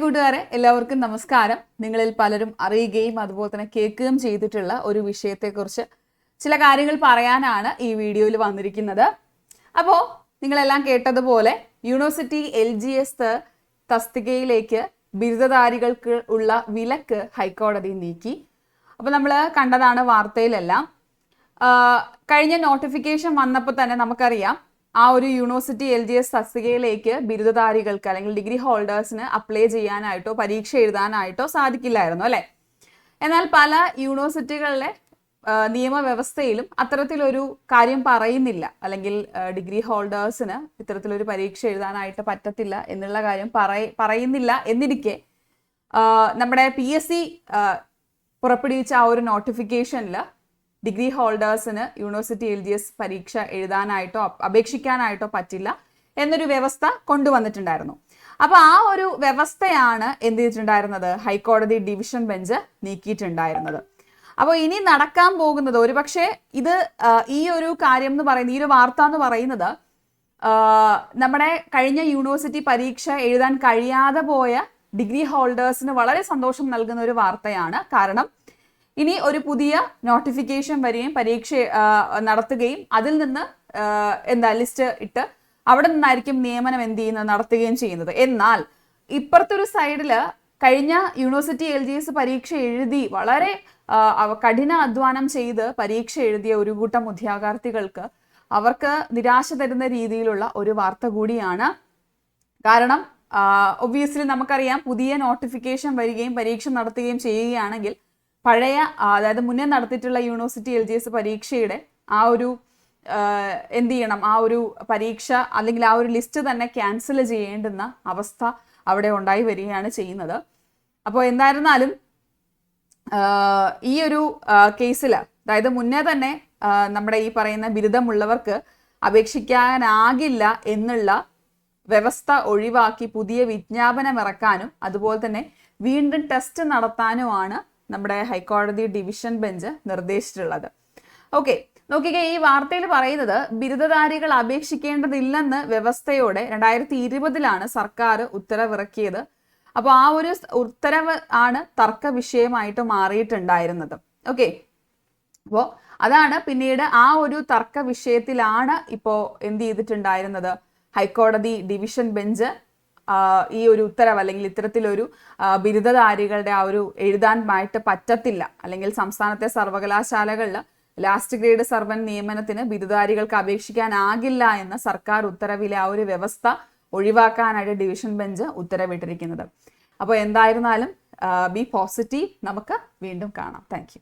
കൂട്ടുകാരെ എല്ലാവർക്കും നമസ്കാരം. നിങ്ങളിൽ പലരും അറിയുകയും അതുപോലെ തന്നെ കേൾക്കുകയും ചെയ്തിട്ടുള്ള ഒരു വിഷയത്തെക്കുറിച്ച് ചില കാര്യങ്ങൾ പറയാനാണ് ഈ വീഡിയോയിൽ വന്നിരിക്കുന്നത്. അപ്പോൾ നിങ്ങളെല്ലാം കേട്ടതുപോലെ യൂണിവേഴ്സിറ്റി LGS തസ്തികയിലേക്ക് ബിരുദധാരികൾക്ക് ഉള്ള വിലക്ക് ഹൈക്കോടതി നീക്കി. അപ്പോൾ നമ്മൾ കണ്ടതാണ് വാർത്തയിലെല്ലാം. കഴിഞ്ഞ നോട്ടിഫിക്കേഷൻ വന്നപ്പോൾ തന്നെ നമുക്കറിയാം ആ ഒരു യൂണിവേഴ്സിറ്റി LGS തസ്തികയിലേക്ക് ബിരുദധാരികൾക്ക് അല്ലെങ്കിൽ ഡിഗ്രി ഹോൾഡേഴ്സിന് അപ്ലൈ ചെയ്യാനായിട്ടോ പരീക്ഷ എഴുതാനായിട്ടോ സാധിക്കില്ലായിരുന്നു അല്ലേ. എന്നാൽ പല യൂണിവേഴ്സിറ്റികളിലെ നിയമവ്യവസ്ഥയിലും അത്തരത്തിലൊരു കാര്യം പറയുന്നില്ല, അല്ലെങ്കിൽ ഡിഗ്രി ഹോൾഡേഴ്സിന് ഇത്തരത്തിലൊരു പരീക്ഷ എഴുതാനായിട്ട് പറ്റത്തില്ല എന്നുള്ള കാര്യം പറയുന്നില്ല. എന്നിരിക്കെ നമ്മുടെ PSC പുറപ്പെടുവിച്ച ആ ഒരു നോട്ടിഫിക്കേഷനിൽ ഡിഗ്രി ഹോൾഡേഴ്സിന് യൂണിവേഴ്സിറ്റി LGS പരീക്ഷ എഴുതാനായിട്ടോ അപേക്ഷിക്കാനായിട്ടോ പറ്റില്ല എന്നൊരു വ്യവസ്ഥ കൊണ്ടുവന്നിട്ടുണ്ടായിരുന്നു. അപ്പോൾ ആ ഒരു വ്യവസ്ഥയാണ് എന്ത് ചെയ്തിട്ടുണ്ടായിരുന്നത്, ഹൈക്കോടതി ഡിവിഷൻ ബെഞ്ച് നീക്കിയിട്ടുണ്ടായിരുന്നത്. അപ്പോൾ ഇനി നടക്കാൻ പോകുന്നത് ഒരുപക്ഷെ ഇത് ഈ ഒരു കാര്യം എന്ന് പറയുന്നത്, ഈ ഒരു വാർത്ത എന്ന് പറയുന്നത് നമ്മുടെ കഴിഞ്ഞ യൂണിവേഴ്സിറ്റി പരീക്ഷ എഴുതാൻ കഴിയാതെ പോയ ഡിഗ്രി ഹോൾഡേഴ്സിന് വളരെ സന്തോഷം നൽകുന്ന ഒരു വാർത്തയാണ്. കാരണം ഇനി ഒരു പുതിയ നോട്ടിഫിക്കേഷൻ വരികയും പരീക്ഷ നടത്തുകയും അതിൽ നിന്ന് ലിസ്റ്റ് ഇട്ട് അവിടെ നിന്നായിരിക്കും നിയമനം നടത്തുകയും ചെയ്യുന്നത്. എന്നാൽ ഇപ്പുറത്തൊരു സൈഡില് കഴിഞ്ഞ യൂണിവേഴ്സിറ്റി LGS പരീക്ഷ എഴുതി വളരെ കഠിന അധ്വാനം ചെയ്ത് പരീക്ഷ എഴുതിയ ഒരു കൂട്ടം ഉദ്യോഗാർത്ഥികൾക്ക് അവർക്ക് നിരാശ തരുന്ന രീതിയിലുള്ള ഒരു വാർത്ത കൂടിയാണ്. കാരണം ഒബ്വിയസ്ലി നമുക്കറിയാം, പുതിയ നോട്ടിഫിക്കേഷൻ വരികയും പരീക്ഷ നടത്തുകയും ചെയ്യുകയാണെങ്കിൽ പഴയ, അതായത് മുന്നേ നടത്തിയിട്ടുള്ള യൂണിവേഴ്സിറ്റി LGS പരീക്ഷയുടെ ആ ഒരു ആ ഒരു പരീക്ഷ അല്ലെങ്കിൽ ആ ഒരു ലിസ്റ്റ് തന്നെ ക്യാൻസൽ ചെയ്യേണ്ടുന്ന അവസ്ഥ അവിടെ ഉണ്ടായി വരികയാണ് ചെയ്യുന്നത്. അപ്പോൾ എന്തായിരുന്നാലും ഈ ഒരു കേസിൽ, അതായത് മുന്നേ തന്നെ നമ്മുടെ ഈ പറയുന്ന ബിരുദമുള്ളവർക്ക് അപേക്ഷിക്കാനാകില്ല എന്നുള്ള വ്യവസ്ഥ ഒഴിവാക്കി പുതിയ വിജ്ഞാപനം ഇറക്കാനും അതുപോലെ തന്നെ വീണ്ടും ടെസ്റ്റ് നടത്താനുമാണ് നമ്മുടെ ഹൈക്കോടതി ഡിവിഷൻ ബെഞ്ച് നിർദ്ദേശിച്ചിട്ടുള്ളത്. ഓക്കെ, നോക്കിക്കേ, ഈ വാർത്തയിൽ പറയുന്നത് ബിരുദധാരികൾ അപേക്ഷിക്കേണ്ടതില്ലെന്ന് വ്യവസ്ഥയോടെ 2020 സർക്കാർ ഉത്തരവിറക്കിയത്. അപ്പോൾ ആ ഒരു ഉത്തരവ് ആണ് തർക്ക വിഷയമായിട്ട് മാറിയിട്ടുണ്ടായിരുന്നത്. ഓക്കെ, അപ്പോൾ അതാണ് പിന്നീട് ആ ഒരു തർക്ക വിഷയത്തിലാണ് ഇപ്പോൾ എന്ത് ചെയ്തിട്ടുണ്ടായിരുന്നത്, ഹൈക്കോടതി ഡിവിഷൻ ബെഞ്ച് ഈ ഒരു ഉത്തരവ് അല്ലെങ്കിൽ ഇത്തരത്തിലൊരു ബിരുദധാരികളുടെ ആ ഒരു എഴുതാനായിട്ട് പറ്റത്തില്ല, അല്ലെങ്കിൽ സംസ്ഥാനത്തെ സർവകലാശാലകളിൽ ലാസ്റ്റ് ഗ്രേഡ് സർവന്റ് നിയമനത്തിന് ബിരുദധാരികൾക്ക് അപേക്ഷിക്കാനാകില്ല എന്ന സർക്കാർ ഉത്തരവിലെ ആ ഒരു വ്യവസ്ഥ ഒഴിവാക്കാനായിട്ട് ഡിവിഷൻ ബെഞ്ച് ഉത്തരവിട്ടിരിക്കുന്നത്. അപ്പോൾ എന്തായിരുന്നാലും ബി പോസിറ്റീവ്. നമുക്ക് വീണ്ടും കാണാം. Thank you.